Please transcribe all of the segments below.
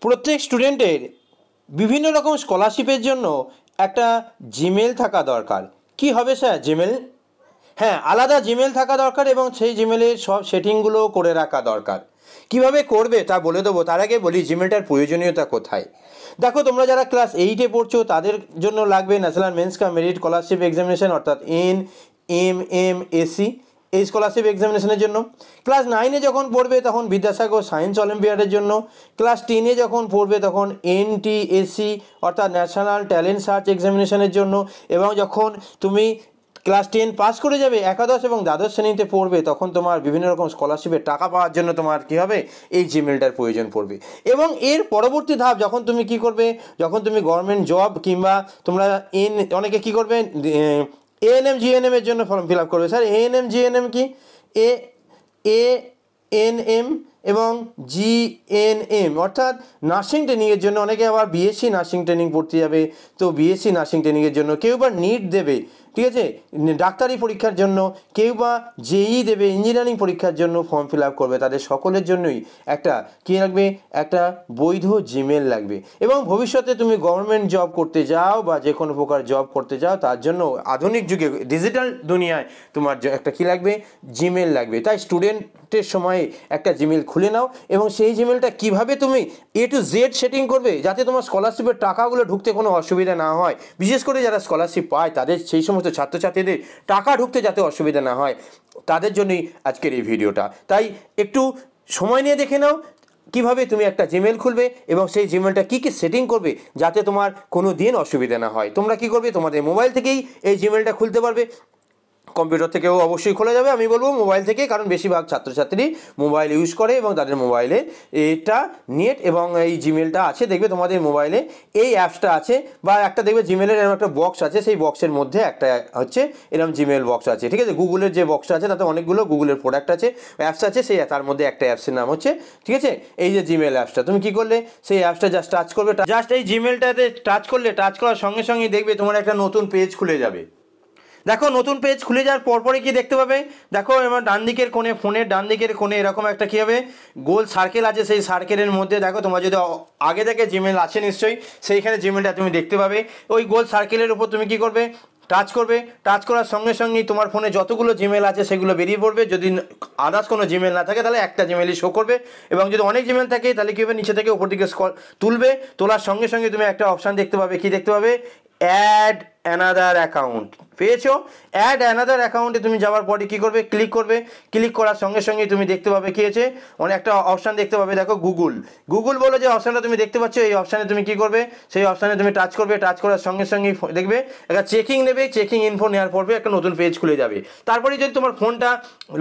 প্রত্যেক স্টুডেন্টের বিভিন্ন রকম স্কলারশিপের জন্য একটা জিমেল থাকা দরকার। কি হবে স্যার জিমেল? হ্যাঁ, আলাদা জিমেল থাকা দরকার এবং সেই জিমেলের সব সেটিংগুলো করে রাখা দরকার। কিভাবে করবে তা বলে দেবো, তার আগে বলি জিমেলটার প্রয়োজনীয়তা কোথায়। দেখো, তোমরা যারা ক্লাস 8-এ পড়ছো তাদের জন্য লাগবে national means cum merit scholarship examination, অর্থাৎ NMMSC। এই স্কলারশিপ এক্সামিনেশনের জন্য ক্লাস 9-এ যখন পড়বে তখন বিদ্যাসাগর সায়েন্স অলিম্পিয়াডের জন্য, ক্লাস 10-এ যখন পড়বে তখন NTSC অর্থাৎ ন্যাশনাল ট্যালেন্ট সার্চ এক্সামিনেশনের জন্য, এবং যখন তুমি ক্লাস 10 পাস করে যাবে, একাদশ এবং দ্বাদশ শ্রেণীতে পড়বে, তখন তোমার বিভিন্ন রকম স্কলারশিপের টাকা পাওয়ার জন্য তোমার কী হবে, এই জিমেলটার প্রয়োজন পড়বে। এবং এর পরবর্তী ধাপ যখন তুমি কী করবে, যখন তুমি গভর্নমেন্ট জব কিংবা তোমরা অনেকে কী করবে, ANM GNM এর জন্য ফর্ম ফিল আপ করবে। স্যার ANM GNM কি? ANM এবং GNM অর্থাৎ নার্সিং ট্রেনিংয়ের জন্য। অনেকে আবার BSc নার্সিং ট্রেনিং পড়তে যাবে, তো BSc নার্সিং ট্রেনিংয়ের জন্য। কেউ বা নিট দেবে, ঠিক আছে, ডাক্তারি পরীক্ষার জন্য, কেউ বা JEE দেবে, ইঞ্জিনিয়ারিং পরীক্ষার জন্য ফর্ম ফিল আপ করবে। তাদের সকলের জন্যই একটা কী লাগবে, একটা বৈধ জিমেল লাগবে। এবং ভবিষ্যতে তুমি গভর্নমেন্ট জব করতে যাও বা যে কোনো প্রকার জব করতে যাও, তার জন্য আধুনিক যুগে ডিজিটাল দুনিয়ায় তোমার একটা কী লাগবে, জিমেল লাগবে। তাই স্টুডেন্টের সময়ে একটা জিমেল খুলে নাও এবং সেই জিমেলটা কিভাবে তুমি A to Z সেটিং করবে যাতে তোমার স্কলারশিপের টাকাগুলো ঢুকতে কোনো অসুবিধা না হয়। বিশেষ করে যারা স্কলারশিপ পায় তাদের, সেই সমস্ত ছাত্রছাত্রীদের টাকা ঢুকতে যাতে অসুবিধা না হয়, তাদের জন্যই আজকের এই ভিডিওটা। তাই একটু সময় নিয়ে দেখে নাও কিভাবে তুমি একটা জিমেল খুলবে এবং সেই জিমেলটা কী কী সেটিং করবে যাতে তোমার কোনো দিন অসুবিধা না হয়। তোমরা কী করবে, তোমাদের মোবাইল থেকেই এই জিমেলটা খুলতে পারবে। কম্পিউটার থেকেও অবশ্যই খোলা যাবে, আমি বলবো মোবাইল থেকে, কারণ বেশিরভাগ ছাত্রছাত্রী মোবাইল ইউজ করে এবং তাদের মোবাইলে এটা নেট এবং এই জিমেলটা আছে। দেখবে তোমাদের মোবাইলে এই অ্যাপসটা আছে, বা একটা দেখবে জিমেলের এরকম একটা বক্স আছে, সেই বক্সের মধ্যে একটা হচ্ছে এরকম জিমেল বক্স আছে, ঠিক আছে। গুগলের যে বক্সটা আছে তাতে অনেকগুলো গুগলের প্রোডাক্ট আছে, অ্যাপস আছে, সেই তার মধ্যে একটা অ্যাপসের নাম হচ্ছে, ঠিক আছে, এই যে জিমেল অ্যাপসটা। তুমি কী করলে, সেই অ্যাপসটা জাস্ট টাচ করবে, জাস্ট এই জিমেলটাতে টাচ করলে, টাচ করার সঙ্গে সঙ্গে দেখবে তোমার একটা নতুন পেজ খুলে যাবে। দেখো, নতুন পেজ খুলে যাওয়ার পরপরই কি দেখতে পাবে, দেখো আমার ডান দিকের কোণে, ফোনের ডান দিকের কোণে এরকম একটা কী হবে, গোল সার্কেল আছে। সেই সার্কেলের মধ্যে দেখো, তোমার যদি আগে থেকে জিমেল আছে নিশ্চয়ই, সেইখানে জিমেলটা তুমি দেখতে পাবে। ওই গোল সার্কেলের উপর তুমি কী করবে, টাচ করবে। টাচ করার সঙ্গে সঙ্গেই তোমার ফোনে যতগুলো জিমেল আছে সেগুলো বেরিয়ে পড়বে। যদি আদার্স কোনো জিমেল না থাকে তাহলে একটা জিমেলই শো করবে, এবং যদি অনেক জিমেল থাকে তাহলে কী হবে, নিচে থেকে উপর দিকে তুলবে। তোলার সঙ্গে সঙ্গে তুমি একটা অপশান দেখতে পাবে, কি দেখতে পাবে, অ্যাড অ্যানাদার অ্যাকাউন্ট। পেয়েছো? অ্যাড অ্যানাদার অ্যাকাউন্টে তুমি যাওয়ার পরে কী করবে, ক্লিক করবে। ক্লিক করার সঙ্গে সঙ্গে তুমি দেখতে পাবে কী আছে, অনেক একটা অপশান দেখতে পাবে, দেখো গুগল বলে যে অপশানটা তুমি দেখতে পাচ্ছ, এই অপশানে তুমি কী করবে, সেই অপশানে তুমি টাচ করবে। টাচ করার সঙ্গে সঙ্গে দেখবে একটা চেকিং নেবে, চেকিং ইনফো নেওয়ার পরে একটা নতুন পেজ খুলে যাবে। তারপরে যদি তোমার ফোনটা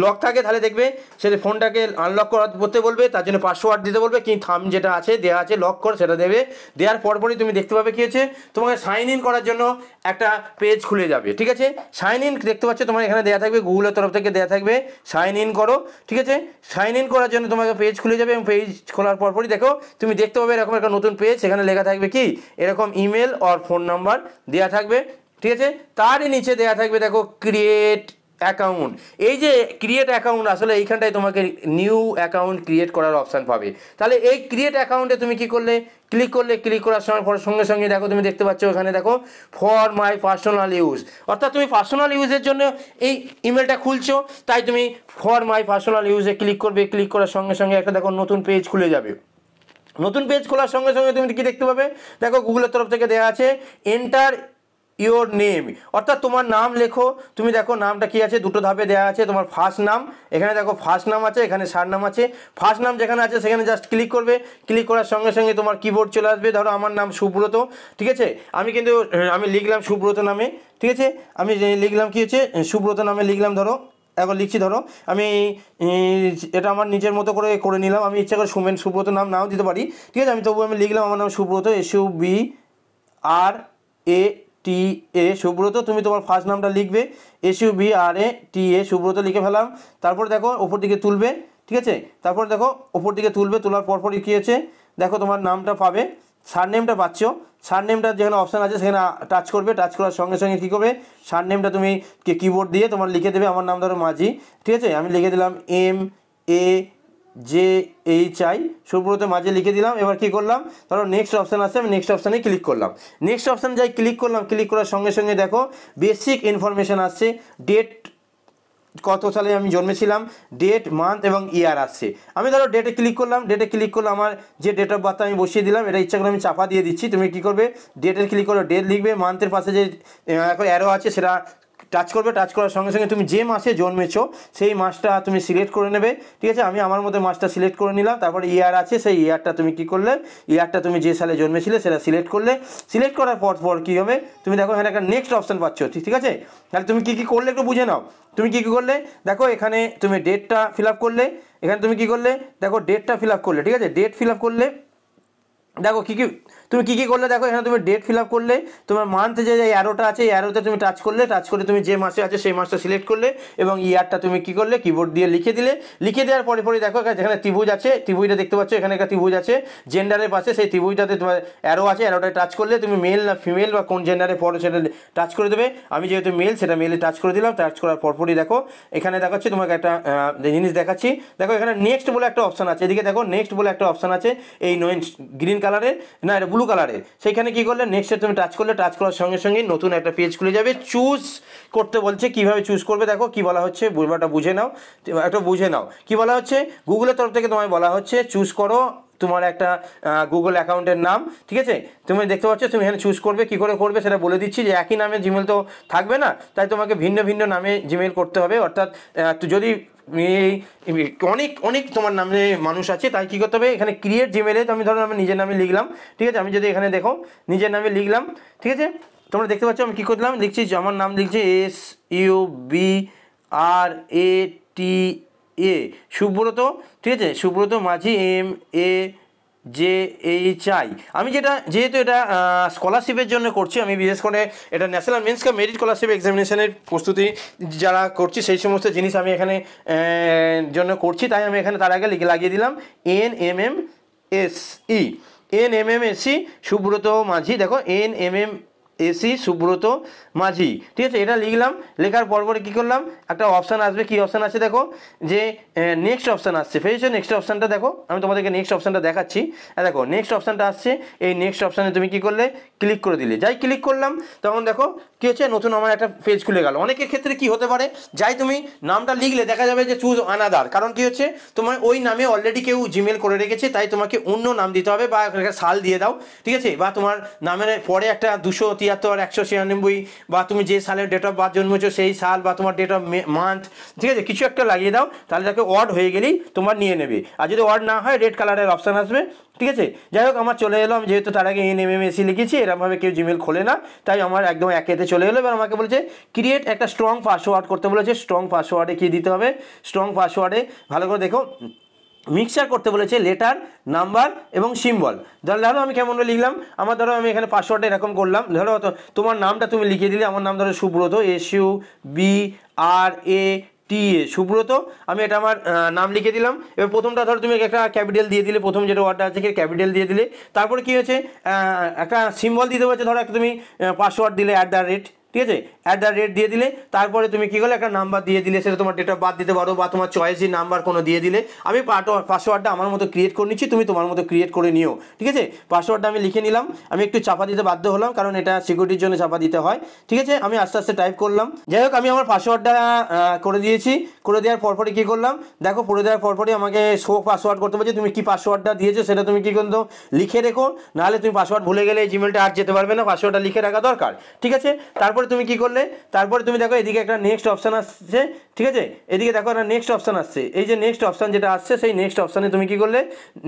লক থাকে তাহলে দেখবে সেটা ফোনটাকে আনলক করতে বলবে, তার জন্য পাসওয়ার্ড দিতে বলবে, কি থাম যেটা আছে দেওয়া আছে লক কর সেটা দেবে। দেওয়ার পরপরই তুমি দেখতে পাবে কী আছে, তোমাকে সাইন ইন করার জন্য একটা পেজ খুলে যাবে, ঠিক আছে। সাইন ইন দেখতে পাচ্ছ তোমার এখানে দেওয়া থাকবে, গুগলের তরফ থেকে দেওয়া থাকবে সাইন ইন করো, ঠিক আছে। সাইন ইন করার জন্য তোমাকে পেজ খুলে যাবে, এবং পেজ খোলার পরপরই দেখো তুমি দেখতে পাবে এরকম একটা নতুন পেজ, সেখানে লেখা থাকবে কি, এরকম ইমেল আর ফোন নাম্বার দেওয়া থাকবে, ঠিক আছে। তারই নিচে দেওয়া থাকবে দেখো ক্রিয়েট অ্যাকাউন্ট। এই যে ক্রিয়েট অ্যাকাউন্ট, আসলে এইখানটায় তোমাকে নিউ অ্যাকাউন্ট ক্রিয়েট করার অপশান পাবে। তাহলে এই ক্রিয়েট অ্যাকাউন্টে তুমি কী করলে, ক্লিক করলে, ক্লিক করার সঙ্গে সঙ্গে দেখো তুমি দেখতে পাচ্ছ এখানে দেখো ফর মাই পার্সোনাল ইউজ, অর্থাৎ তুমি পার্সোনাল ইউজের জন্য এই ইমেলটা খুলছো, তাই তুমি ফর মাই পার্সোনাল ইউজে ক্লিক করবে। ক্লিক করার সঙ্গে সঙ্গে একটা দেখো নতুন পেজ খুলে যাবে। নতুন পেজ খোলার সঙ্গে সঙ্গে তুমি কি দেখতে পাবে, দেখো গুগলের তরফ থেকে দেওয়া আছে এন্টার ইওর নেম, অর্থাৎ তোমার নাম লেখো। তুমি দেখো নামটা কি আছে, দুটো ধাপে দেওয়া আছে। তোমার ফার্স্ট নাম, এখানে দেখো ফার্স্ট নাম আছে, এখানে সারনাম আছে। ফার্স্ট নাম যেখানে আছে সেখানে জাস্ট ক্লিক করবে। ক্লিক করার সঙ্গে সঙ্গে তোমার কিবোর্ড চলে আসবে। ধরো আমার নাম সুব্রত, ঠিক আছে, আমি লিখলাম সুব্রত নামে, ঠিক আছে। আমি লিখলাম কি হচ্ছে, সুব্রত নামে লিখলাম, ধরো এখন লিখছি, ধরো আমি এটা আমার নিজের মতো করে নিলাম। আমি ইচ্ছা করে সুব্রত নাম নাও দিতে পারি, ঠিক আছে। আমি লিখলাম আমার নাম সুব্রত, SUBRATA সুব্রত। তুমি তোমার ফার্স্ট নামটা লিখবে SUBRATA সুব্রত লিখে ফেলাম। তারপর দেখো ওপর দিকে তুলবে, ঠিক আছে। তারপর দেখো ওপর দিকে তুলবে, তোলার পরপরই কী আছে, দেখো তোমার নামটা পাবে, সারনেমটা পাচ্ছ। সারনেমটা যেখানে অপশান আছে সেখানে টাচ করবে। টাচ করার সঙ্গে সঙ্গে কী করবে, সারনেমটা তুমি কিবোর্ড দিয়ে তোমার লিখে দেবে। আমার নাম ধরো মাঝি, ঠিক আছে। আমি লিখে দিলাম MAJI, GHI সুব্রত মাঝি লিখে দিলাম। এবার কি করলাম, ধরো নেক্সট অপশান আছে, আমি নেক্সট অপশানে ক্লিক করলাম। নেক্সট অপশান যাই ক্লিক করলাম, ক্লিক করার সঙ্গে সঙ্গে দেখো বেসিক ইনফরমেশান আসছে, ডেট কত সালে আমি জন্মেছিলাম, ডেট, মান্থ এবং ইয়ার আসছে। আমি ধরো ডেটে ক্লিক করলাম, ডেটে ক্লিক করলে আমার যে ডেট অফ বার্থ আমি বসিয়ে দিলাম, এটা ইচ্ছা করে আমি চাপা দিয়ে দিচ্ছি। তুমি কী করবে, ডেটের ক্লিক করে ডেট লিখবে, মান্থের পাশে যে অ্যারো আছে সেটা টাচ করবে, টাচ করার সঙ্গে সঙ্গে তুমি যে মাসে জন্মেছো সেই মাসটা তুমি সিলেক্ট করে নেবে, ঠিক আছে। আমি আমার মধ্যে মাসটা সিলেক্ট করে নিলাম। তারপরে ইয়ার আছে, সেই ইয়ারটা তুমি কী করলে, ইয়ারটা তুমি যে সালে জন্মেছিলে সেটা সিলেক্ট করলে। সিলেক্ট করার পর কী হবে, তুমি দেখো এখানে একটা নেক্সট অপশান পাচ্ছ, ঠিক আছে। তাহলে তুমি কী কী করলে একটু বুঝে নাও। তুমি কী কী করলে দেখো, এখানে তুমি ডেটটা ফিল আপ করলে, এখানে তুমি কী করলে দেখো ডেটটা ফিল আপ করলে, ঠিক আছে। ডেট ফিল আপ করলে দেখো কী কী তুমি কী কী করলে, দেখো এখানে তুমি ডেট ফিল আপ করলে, তোমার মান্থ যে অ্যারোটা আছে এই অ্যারোতে তুমি টাচ করলে, টাচ করে তুমি যে মাসে আছে সেই মাসটা সিলেক্ট করলে এবং ইয়ারটা তুমি কী করলে কিবোর্ড দিয়ে লিখে দিলে। লিখে দেওয়ার পরে দেখো যেখানে ত্রিভুজ আছে, ত্রিভুজটা দেখতে পাচ্ছ, এখানে একটা ত্রিভুজ আছে জেন্ডারের পাশে, সেই ত্রিভুজটাতে তোমার অ্যারো আছে, অ্যারোটায় টাচ করলে তুমি মেল না ফিমেল বা কোন জেন্ডারে পড়ো সেটা টাচ করে দেবে। আমি যেহেতু মেল, সেটা মেলে টাচ করে দিলাম। টাচ করার পরপরই দেখো এখানে দেখাচ্ছি তোমাকে একটা জিনিস দেখাচ্ছি। দেখো এখানে নেক্সট বলে একটা অপশান আছে, এদিকে দেখো নেক্সট বলে একটা অপশান আছে, এই গ্রিন কালারের না এটা ব্লু কালারের। সেইখানে কী করলে নেক্সটে তুমি টাচ করলে, টাচ করার সঙ্গে সঙ্গেই নতুন একটা পেজ খুলে যাবে। চুজ করতে বলছে, কীভাবে চুজ করবে দেখো কী বলা হচ্ছে, বুঝবাটা বুঝে নাও, একটা বুঝে নাও কী বলা হচ্ছে। গুগলের তরফ থেকে তোমায় বলা হচ্ছে চুজ করো তোমার একটা গুগল অ্যাকাউন্টের নাম, ঠিক আছে। তুমি দেখতে পাচ্ছ, তুমি এখানে চুজ করবে, কী করে করবে সেটা বলে দিচ্ছি। যে একই নামে জিমেল তো থাকবে না, তাই তোমাকে ভিন্ন ভিন্ন নামে জিমেল করতে হবে। অর্থাৎ যদি অনেক অনেক তোমার নামে মানুষ আছে, তাই কী করতে হবে, এখানে ক্রিয়েট জিমেলে আমি ধরো আমি নিজের নামে লিখলাম, ঠিক আছে। আমি যদি এখানে দেখো নিজের নামে লিখলাম, ঠিক আছে। তোমরা দেখতে পাচ্ছ আমি কী করলাম, লিখছি আমার নাম লিখছি SUBRATA সুব্রত, ঠিক আছে। সুব্রত মাঝি MAJHI। আমি যেহেতু এটা স্কলারশিপের জন্য করছি, আমি বিশেষ করে এটা national means cum merit scholarship এক্সামিনেশনের প্রস্তুতি যারা করছি সেই সমস্ত জিনিস আমি এখানে জন্য করছি, তাই আমি এখানে তার আগে লাগিয়ে দিলাম NMMSE সুব্রত মাঝি। দেখো NMMSE সুব্রত মাঝি, ঠিক আছে। এটা লিখলাম, লেখার পরে কী করলাম, একটা অপশান আসবে, কী অপশান আছে দেখো, যে নেক্সট অপশান আসছে। ফেরেছো নেক্সট অপশানটা দেখো, আমি তোমাদেরকে নেক্সট অপশানটা দেখাচ্ছি। দেখো নেক্সট অপশানটা আসছে, এই নেক্সট অপশানে তুমি কী করলে ক্লিক করে দিলে। যাই ক্লিক করলাম তখন দেখো কী হচ্ছে, নতুন আমার একটা পেজ খুলে গেল। অনেকের ক্ষেত্রে কী হতে পারে, যাই তুমি নামটা লিখলে দেখা যাবে যে চুজ আনাদার, কারণ কী হচ্ছে তোমার ওই নামে অলরেডি কেউ জিমেল করে রেখেছে, তাই তোমাকে অন্য নাম দিতে হবে, বা একটা সাল দিয়ে দাও, ঠিক আছে। বা তোমার নামের পরে একটা 273 196 বা তুমি যে সালের ডেট অফ বার্থ জন্মেছো সেই সাল, বা তোমার ডেট অফ মান্থ, ঠিক আছে, কিছু একটা লাগিয়ে দাও, তাহলে তাকে ওয়ার্ড হয়ে গেলেই তোমার নিয়ে নেবে। আর যদি ওয়ার্ড না হয় রেড কালারের অপশান আসবে, ঠিক আছে। যাই হোক আমার চলে এলো, আমি যেহেতু তার আগে NMMSE লিখেছি, এরকমভাবে কেউ জিমেল খোলে না, তাই আমার একদম একেতে চলে এলো। এবার আমাকে বলেছে ক্রিয়েট একটা স্ট্রং পাসওয়ার্ড করতে বলেছে। স্ট্রং পাসওয়ার্ডে কী দিতে হবে, স্ট্রং পাসওয়ার্ডে ভালো করে দেখো মিক্সচার করতে বলেছে লেটার, নাম্বার এবং সিম্বল। ধরো আমি কেমন লিখলাম, আমার ধরো আমি এখানে পাসওয়ার্ডটা এরকম করলাম। ধরো তোমার নামটা তুমি লিখে দিলে, আমার নাম ধরো সুব্রত, SUBRATA সুব্রত। আমি এটা আমার নাম লিখে দিলাম। এবার প্রথমটা ধরো তুমি একটা ক্যাপিটাল দিয়ে দিলে, প্রথম যেটা ওয়ার্ডটা আছে ক্যাপিটাল দিয়ে দিলে। তারপরে কী হয়েছে, একটা সিম্বল দিতে হচ্ছে, ধরো একটা তুমি পাসওয়ার্ড দিলে @ ঠিক আছে, @ দিয়ে দিলে। তারপরে তুমি কী করলে একটা নাম্বার দিয়ে দিলে, সেটা তোমার ডেট অফ বার্থ দিতে পারো, বা তোমার চয়েসি নাম্বার কোনো দিয়ে দিলে। আমি পাসওয়ার্ডটা আমার মতো ক্রিয়েট করে নিচ্ছি, তুমি তোমার মতো ক্রিয়েট করে নিও, ঠিক আছে। পাসওয়ার্ডটা আমি লিখে নিলাম। আমি একটু চাপা দিতে বাধ্য হলাম, কারণ এটা সিকিউরিটির জন্য চাপা দিতে হয়, ঠিক আছে। আমি আস্তে আস্তে টাইপ করলাম। যাই হোক আমি আমার পাসওয়ার্ডটা করে দিয়েছি। করে দেওয়ার পরপরই কী করলাম দেখো, করে দেওয়ার পরপরই আমাকে শো পাসওয়ার্ড করতে বলছে। তুমি কী পাসওয়ার্ডটা দিয়েছো সেটা তুমি কী করতো লিখে রেখো, নাহলে তুমি পাসওয়ার্ড ভুলে গেলে এই জিমেলটা আর যেতে পারবে না। পাসওয়ার্ডটা লিখে রাখা দরকার, ঠিক আছে। তারপরে তুমি কী করলে, তারপরে তুমি দেখো এদিকে একটা নেক্সট অপশান আসছে, ঠিক আছে। এদিকে দেখো একটা নেক্সট অপশান আসছে, এই যে নেক্সট অপশান যেটা আসছে, সেই নেক্সট অপশানে তুমি কী করলে,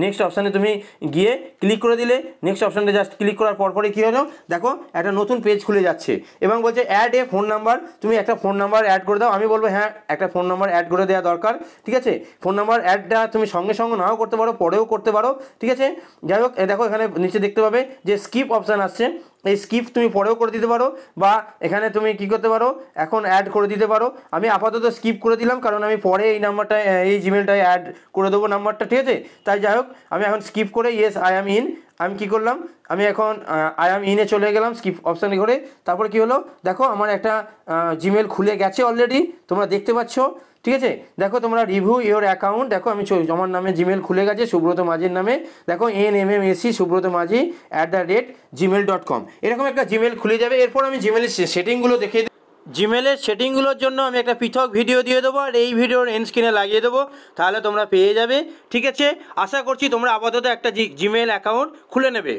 নেক্সট অপশানে তুমি গিয়ে ক্লিক করে দিলে। নেক্সট অপশানটা জাস্ট ক্লিক করার পরপরই কী হলো দেখো, একটা নতুন পেজ খুলে যাচ্ছে এবং বলছে অ্যাড এ ফোন নাম্বার। তুমি একটা ফোন নাম্বার অ্যাড করে দাও। আমি বলবো হ্যাঁ, একটা ফোন নাম্বার অ্যাড করে দেওয়া দরকার, ঠিক আছে। ফোন নাম্বার অ্যাডটা তুমি সঙ্গে সঙ্গে নাও করতে পারো, পরেও করতে পারো, ঠিক আছে। যাই হোক দেখো এখানে নিচে দেখতে পাবে যে স্কিপ অপশান আসছে, এই স্কিপ তুমি পরেও করে দিতে পারো, বা এখানে তুমি কী করতে পারো এখন অ্যাড করে দিতে পারো। আমি আপাতত স্কিপ করে দিলাম, কারণ আমি পরে এই নাম্বারটা এই জিমেলটায় অ্যাড করে দেবো নাম্বারটা, ঠিক আছে। তাই যাই হোক আমি এখন স্কিপ করে ইয়েস আই অ্যাম ইন, আমি কী করলাম, আমি এখন আই অ্যাম ইনে চলে গেলাম স্কিপ অপশানে করে। তারপর কী হলো দেখো, আমার একটা জিমেল খুলে গেছে অলরেডি, তোমরা দেখতে পাচ্ছ, ঠিক আছে, দেখো তোমরা রিভিউ ইওর অ্যাকাউন্ট, দেখো আমি আমার নামে জিমেল খুলে গেছে সুব্রত মাঝির নামে, দেখো NMMSC সুব্রত মাঝি @gmail.com, এরকম একটা জিমেল খুলে যাবে। এরপর আমি জিমেলের সেটিংগুলো দেখিয়ে দেবো। জিমেলের সেটিংগুলোর জন্য আমি একটা পৃথক ভিডিও দিয়ে দেবো, আর এই ভিডিওর এন্ড স্ক্রিনে লাগিয়ে দেবো, তাহলে তোমরা পেয়ে যাবে। ঠিক আছে, আশা করছি তোমরা আপাতত একটা জিমেল অ্যাকাউন্ট খুলে নেবে।